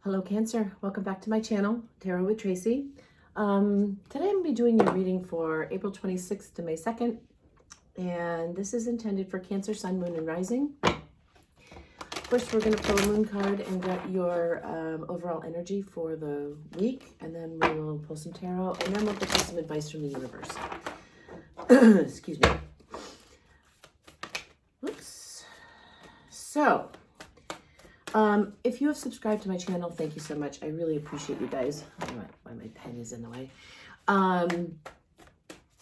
Hello Cancer, welcome back to my channel, Tarot with Tracy. Today I'm going to be doing your reading for April 26th to May 2nd. And this is intended for Cancer, Sun, Moon, and Rising. First, we're going to pull a moon card and get your overall energy for the week. And then we will pull some tarot. And then we'll get some advice from the universe. Excuse me. Oops. So, if you have subscribed to my channel, thank you so much. I really appreciate you guys. I don't know why my pen is in the way. I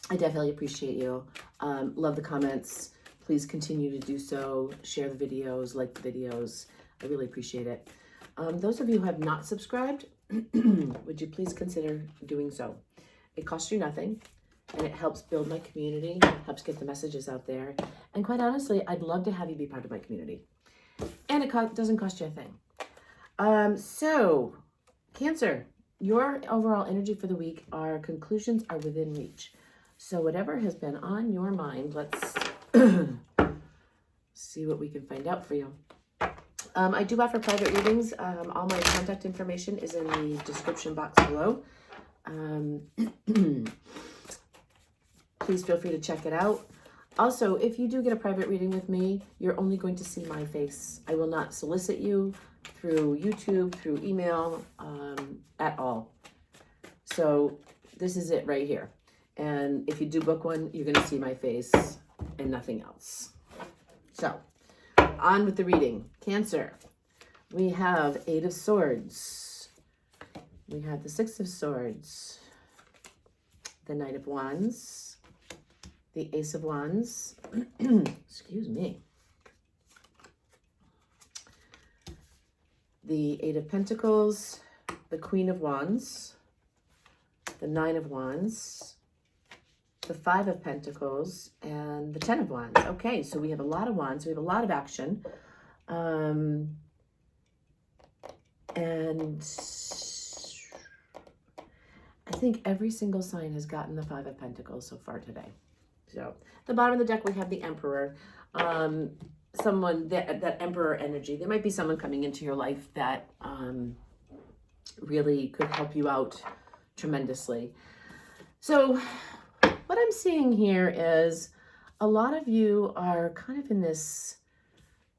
definitely appreciate you. Love the comments. Please continue to do so. Share the videos, like the videos. I really appreciate it. Those of you who have not subscribed, would you please consider doing so? It costs you nothing, and it helps build my community, helps get the messages out there. And quite honestly, I'd love to have you be part of my community. And it doesn't cost you a thing. So, Cancer, your overall energy for the week, our conclusions are within reach. So whatever has been on your mind, let's see what we can find out for you. I do offer private readings. All my contact information is in the description box below. Please feel free to check it out. Also, if you do get a private reading with me, you're only going to see my face. I will not solicit you through YouTube, through email, at all. So this is it right here. And if you do book one, you're going to see my face and nothing else. So, on with the reading. Cancer, we have 8 of Swords. We have the 6 of Swords, the Knight of Wands, the Ace of Wands, excuse me, the 8 of Pentacles, the Queen of Wands, the 9 of Wands, the 5 of Pentacles, and the 10 of Wands. Okay, so we have a lot of wands. We have a lot of action. And I think every single sign has gotten the 5 of Pentacles so far today. So, at the bottom of the deck, we have the Emperor. Someone, that Emperor energy. There might be someone coming into your life that really could help you out tremendously. So, what I'm seeing here is a lot of you are kind of in this,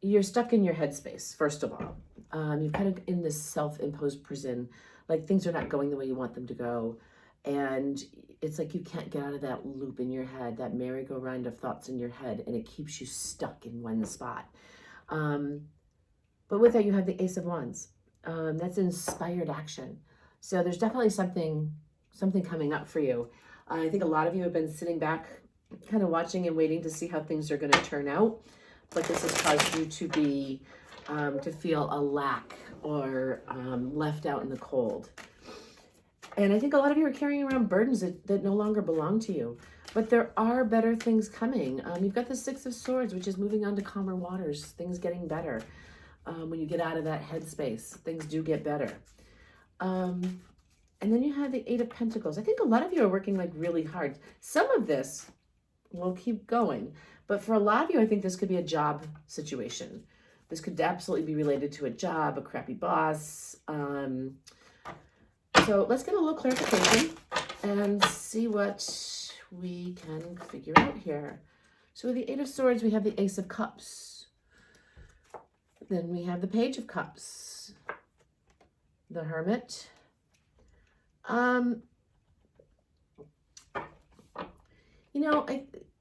you're stuck in your headspace, first of all. You're kind of in this self-imposed prison, like things are not going the way you want them to go. And it's like you can't get out of that loop in your head, that merry-go-round of thoughts in your head, and it keeps you stuck in one spot. But with that, you have the Ace of Wands. That's inspired action. So there's definitely something coming up for you. I think a lot of you have been sitting back, kind of watching and waiting to see how things are going to turn out. But this has caused you to be, to feel a lack or left out in the cold. And I think a lot of you are carrying around burdens that no longer belong to you. But there are better things coming. You've got the 6 of Swords, which is moving on to calmer waters, things getting better. When you get out of that headspace, things do get better. And then you have the 8 of Pentacles. I think a lot of you are working like really hard. Some of this will keep going. But for a lot of you, I think this could be a job situation. This could absolutely be related to a job, a crappy boss. So let's get a little clarification and see what we can figure out here. So with the 8 of Swords, we have the Ace of Cups. Then we have the Page of Cups, the Hermit. You know,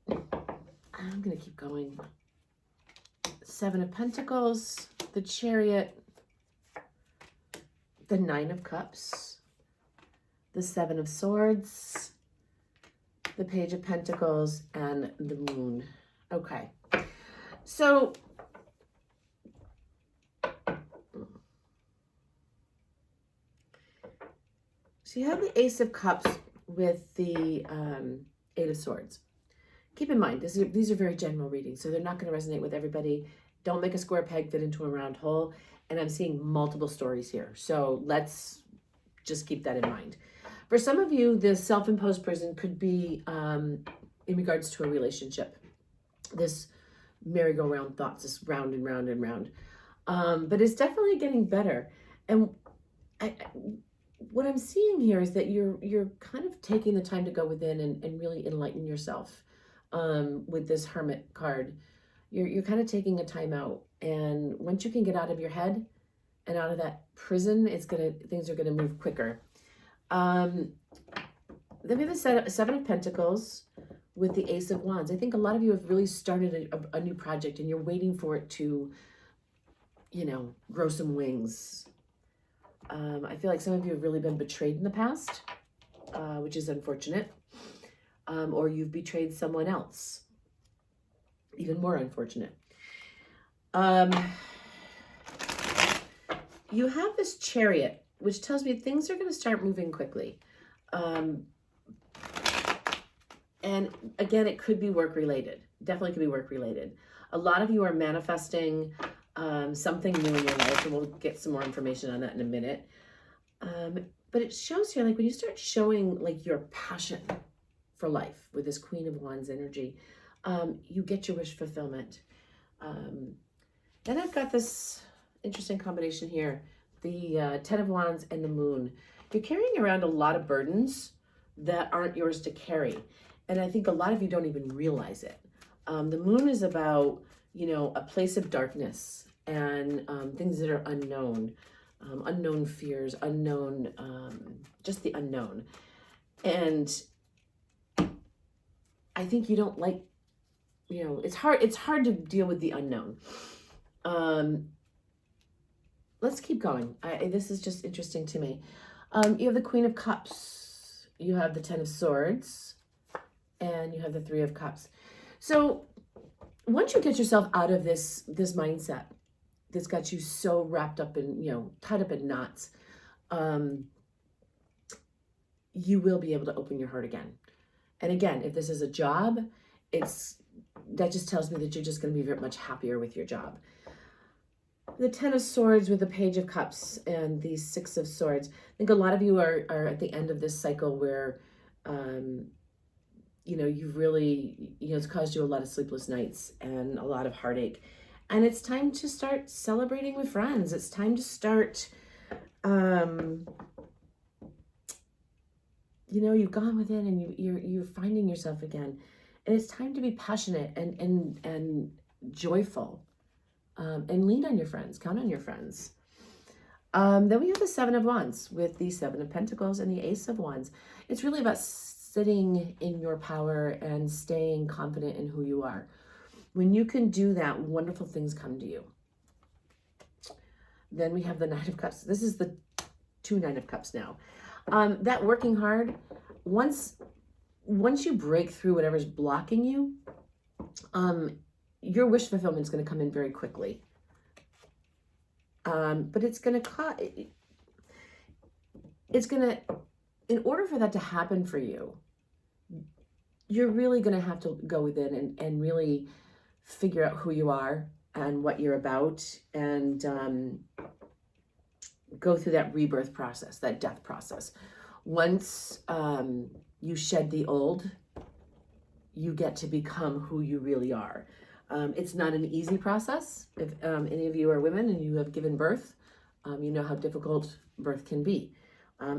I'm going to keep going. 7 of Pentacles, the Chariot, the 9 of Cups, the 7 of Swords, the Page of Pentacles, and the Moon. Okay. So, you have the Ace of Cups with the 8 of Swords. Keep in mind, these are very general readings, so they're not going to resonate with everybody. Don't make a square peg fit into a round hole. And I'm seeing multiple stories here. So let's just keep that in mind. For some of you, the self-imposed prison could be in regards to a relationship. This merry-go-round thoughts, just round and round and round. But it's definitely getting better. And what I'm seeing here is that you're kind of taking the time to go within and really enlighten yourself with this Hermit card. You're kind of taking a time out, and once you can get out of your head and out of that prison, things are gonna move quicker. Then we have the Seven of Pentacles with the Ace of Wands. I think a lot of you have really started a new project, and you're waiting for it to, grow some wings. I feel like some of you have really been betrayed in the past, which is unfortunate. Or you've betrayed someone else. Even more unfortunate. You have this Chariot, which tells me things are going to start moving quickly. And again, it could be work-related. Definitely could be work-related. A lot of you are manifesting something new in your life, and we'll get some more information on that in a minute. But it shows here, like when you start showing like your passion for life with this Queen of Wands energy, you get your wish fulfillment. Then I've got this interesting combination here, the Ten of Wands and the Moon. You're carrying around a lot of burdens that aren't yours to carry. And I think a lot of you don't even realize it. The Moon is about, a place of darkness and things that are unknown, unknown fears, unknown, just the unknown. And I think you don't like, it's hard to deal with the unknown. Let's keep going. This is just interesting to me. You have the Queen of Cups, you have the Ten of Swords, and you have the Three of Cups. So once you get yourself out of this mindset that's got you so wrapped up in, tied up in knots, you will be able to open your heart again. And again, if this is a job, that just tells me that you're just going to be very much happier with your job. The Ten of Swords with the Page of Cups and the Six of Swords. I think a lot of you are at the end of this cycle where, you've really, it's caused you a lot of sleepless nights and a lot of heartache. And it's time to start celebrating with friends. It's time to start, you've gone within and you're finding yourself again. And it's time to be passionate and joyful. And lean on your friends, count on your friends. Then we have the Seven of Wands with the Seven of Pentacles and the Ace of Wands. It's really about sitting in your power and staying confident in who you are. When you can do that, wonderful things come to you. Then we have the Nine of Cups. This is the 2 Nine of Cups now. That working hard, once you break through whatever's blocking you, your wish fulfillment is going to come in very quickly. But it's going to, in order for that to happen for you, you're really going to have to go within and really figure out who you are and what you're about, and go through that rebirth process, that death process. Once you shed the old, you get to become who you really are. It's not an easy process. If any of you are women and you have given birth, you know how difficult birth can be.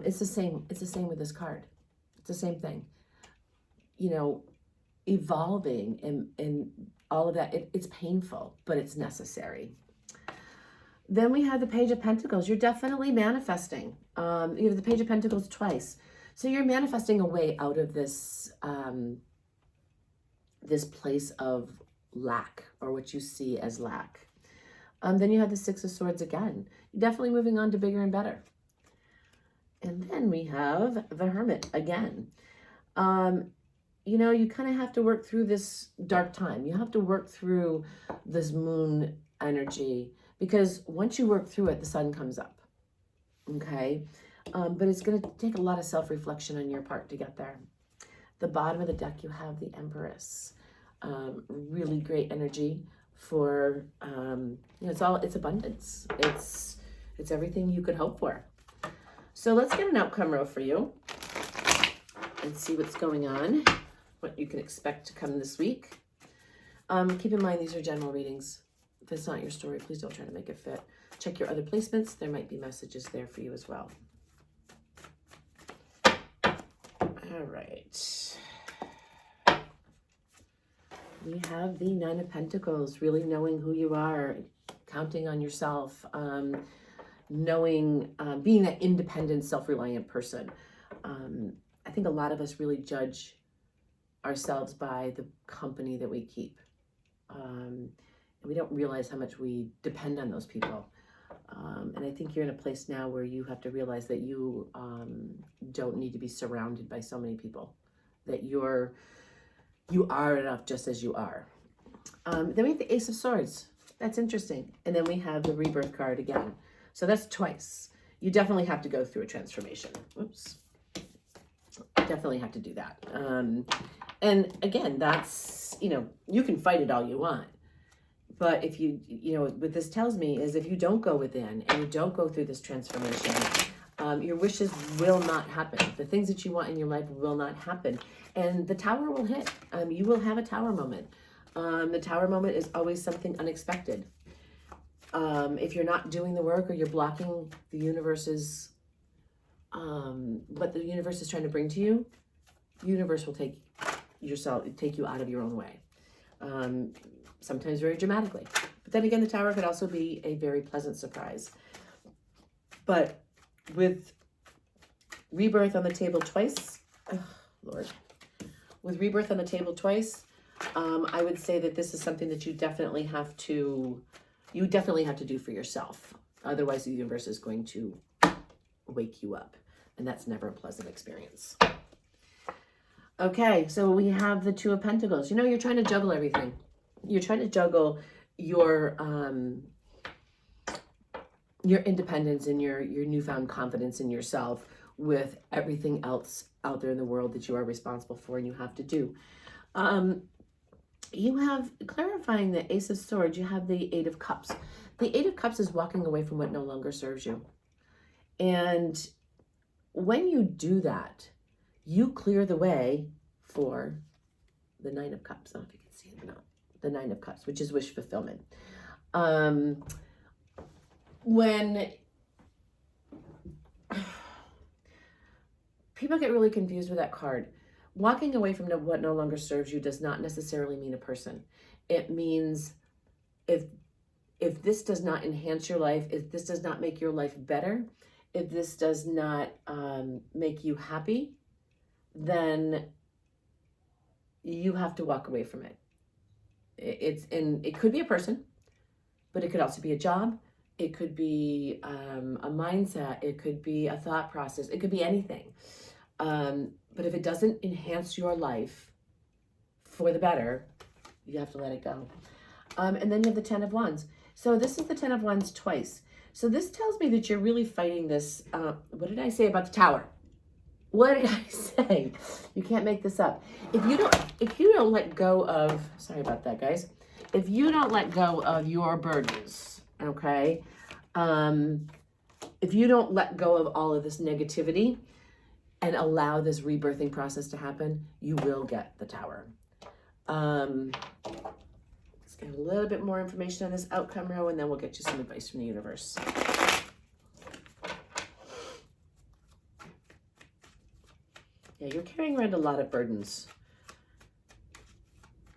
It's the same with this card. It's the same thing. Evolving and all of that, it's painful, but it's necessary. Then we have the Page of Pentacles. You're definitely manifesting. You have the Page of Pentacles twice. So you're manifesting a way out of this, this place of lack, or what you see as lack. Then you have the Six of Swords again. You're definitely moving on to bigger and better. And then we have the Hermit again. You kind of have to work through this dark time. You have to work through this moon energy, because once you work through it, the sun comes up. Okay? But it's going to take a lot of self-reflection on your part to get there. The bottom of the deck, you have the Empress. Really great energy for, it's abundance. It's everything you could hope for. So let's get an outcome row for you and see what's going on, what you can expect to come this week. Keep in mind, these are general readings. If it's not your story, please don't try to make it fit. Check your other placements. There might be messages there for you as well. All right. We have the Nine of Pentacles, really knowing who you are, counting on yourself, knowing, being that independent, self-reliant person. I think a lot of us really judge ourselves by the company that we keep. And we don't realize how much we depend on those people. And I think you're in a place now where you have to realize that you don't need to be surrounded by so many people, that you are enough just as you are. Then we have the Ace of Swords. That's interesting. And then we have the Rebirth card again. So that's twice. You definitely have to go through a transformation. Oops. Definitely have to do that. And again, that's, you can fight it all you want. But if what this tells me is if you don't go within and you don't go through this transformation, your wishes will not happen. The things that you want in your life will not happen. And the tower will hit. You will have a tower moment. The tower moment is always something unexpected. If you're not doing the work or you're blocking the universe's, what the universe is trying to bring to you, the universe will take you out of your own way. Sometimes very dramatically. But then again, the tower could also be a very pleasant surprise. But with Rebirth on the table twice, Lord. With Rebirth on the table twice, I would say that this is something that you definitely have to do for yourself. Otherwise, the universe is going to wake you up. And that's never a pleasant experience. Okay, so we have the Two of Pentacles. You're trying to juggle everything. You're trying to juggle your independence and your newfound confidence in yourself with everything else out there in the world that you are responsible for and you have to do. You have, clarifying the Ace of Swords, you have the Eight of Cups. The Eight of Cups is walking away from what no longer serves you. And when you do that, you clear the way for the Nine of Cups. I don't know if you can see it or not. The Nine of Cups, which is wish fulfillment. When people get really confused with that card, walking away from what no longer serves you does not necessarily mean a person. It means if this does not enhance your life, if this does not make your life better, if this does not make you happy, then you have to walk away from it. It could be a person, but it could also be a job. It could be a mindset. It could be a thought process. It could be anything. But if it doesn't enhance your life for the better, you have to let it go. And then you have the Ten of Wands. So this is the Ten of Wands twice. So this tells me that you're really fighting this. What did I say about the tower? What did I say? You can't make this up. If you don't let go of, sorry about that, guys. If you don't let go of your burdens, okay? If you don't let go of all of this negativity and allow this rebirthing process to happen, you will get the tower. Let's get a little bit more information on this outcome row, and then we'll get you some advice from the universe. Yeah, you're carrying around a lot of burdens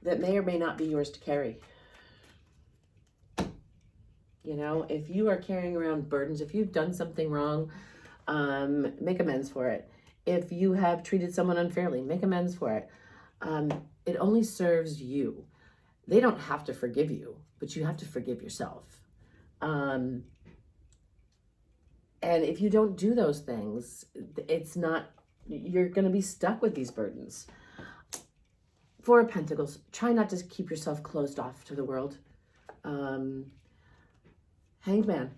that may or may not be yours to carry. If you are carrying around burdens, if you've done something wrong, make amends for it. If you have treated someone unfairly, make amends for it. It only serves you. They don't have to forgive you, but you have to forgive yourself. And if you don't do those things, you're going to be stuck with these burdens. Four of Pentacles, try not to keep yourself closed off to the world. Hanged Man,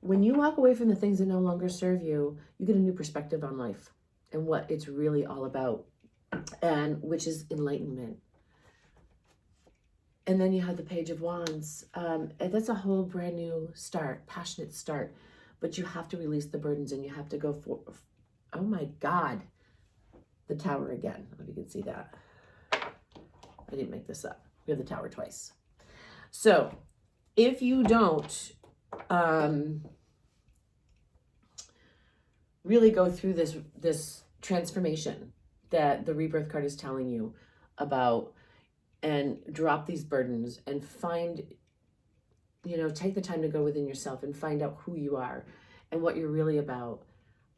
when you walk away from the things that no longer serve you, you get a new perspective on life and what it's really all about, and which is enlightenment. And then you have the Page of Wands. And that's a whole brand new start, passionate start. But you have to release the burdens and you have to go for, oh my God, the Tower again. I don't know if you can see that. I didn't make this up. We have the Tower twice. So if you don't really go through this transformation that the Rebirth card is telling you about, and drop these burdens and find, take the time to go within yourself and find out who you are and what you're really about,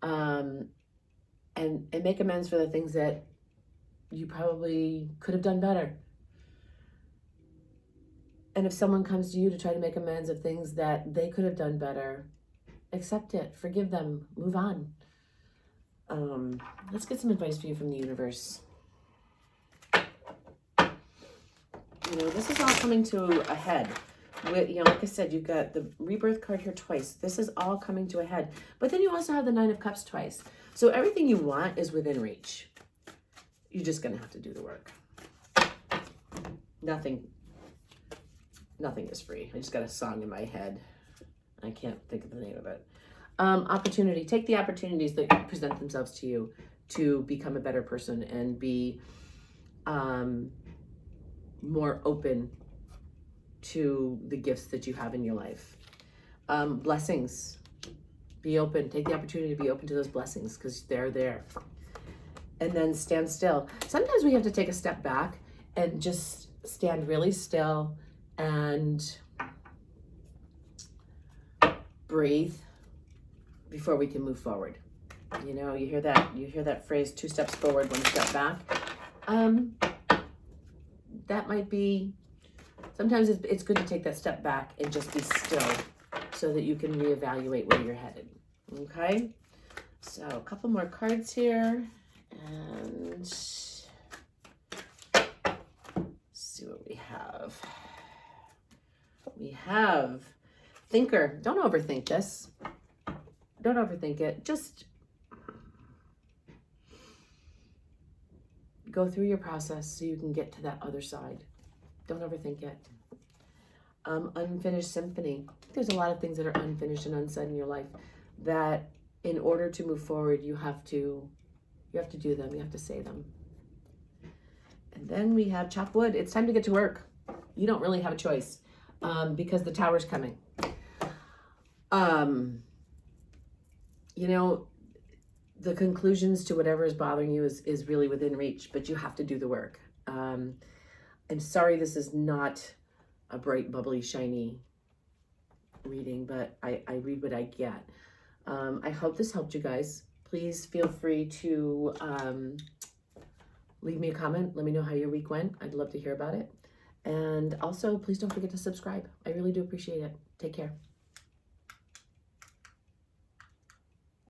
and make amends for the things that you probably could have done better. And if someone comes to you to try to make amends of things that they could have done better, accept it, forgive them, move on. Let's get some advice for you from the universe. This is all coming to a head. Like I said, you've got the Rebirth card here twice. This is all coming to a head. But then you also have the Nine of Cups twice. So everything you want is within reach. You're just going to have to do the work. Nothing is free. I just got a song in my head. I can't think of the name of it. Opportunity. Take the opportunities that present themselves to you to become a better person and be more open to the gifts that you have in your life. Blessings. Be open. Take the opportunity to be open to those blessings because they're there. And then stand still. Sometimes we have to take a step back and just stand really still and breathe before we can move forward. You hear that phrase, 2 steps forward, 1 step back. That might be, sometimes it's good to take that step back and just be still so that you can reevaluate where you're headed. Okay? So a couple more cards here, and see what we have. We have Thinker. Don't overthink this. Don't overthink it. Just go through your process so you can get to that other side. Don't overthink it. Unfinished symphony. There's a lot of things that are unfinished and unsaid in your life that in order to move forward, you have to do them. You have to say them. And then we have chop wood. It's time to get to work. You don't really have a choice because the tower's coming. The conclusions to whatever is bothering you is really within reach, but you have to do the work. I'm sorry this is not a bright, bubbly, shiny reading, but I read what I get. I hope this helped you guys. Please feel free to leave me a comment. Let me know how your week went. I'd love to hear about it. And also, please don't forget to subscribe. I really do appreciate it. Take care.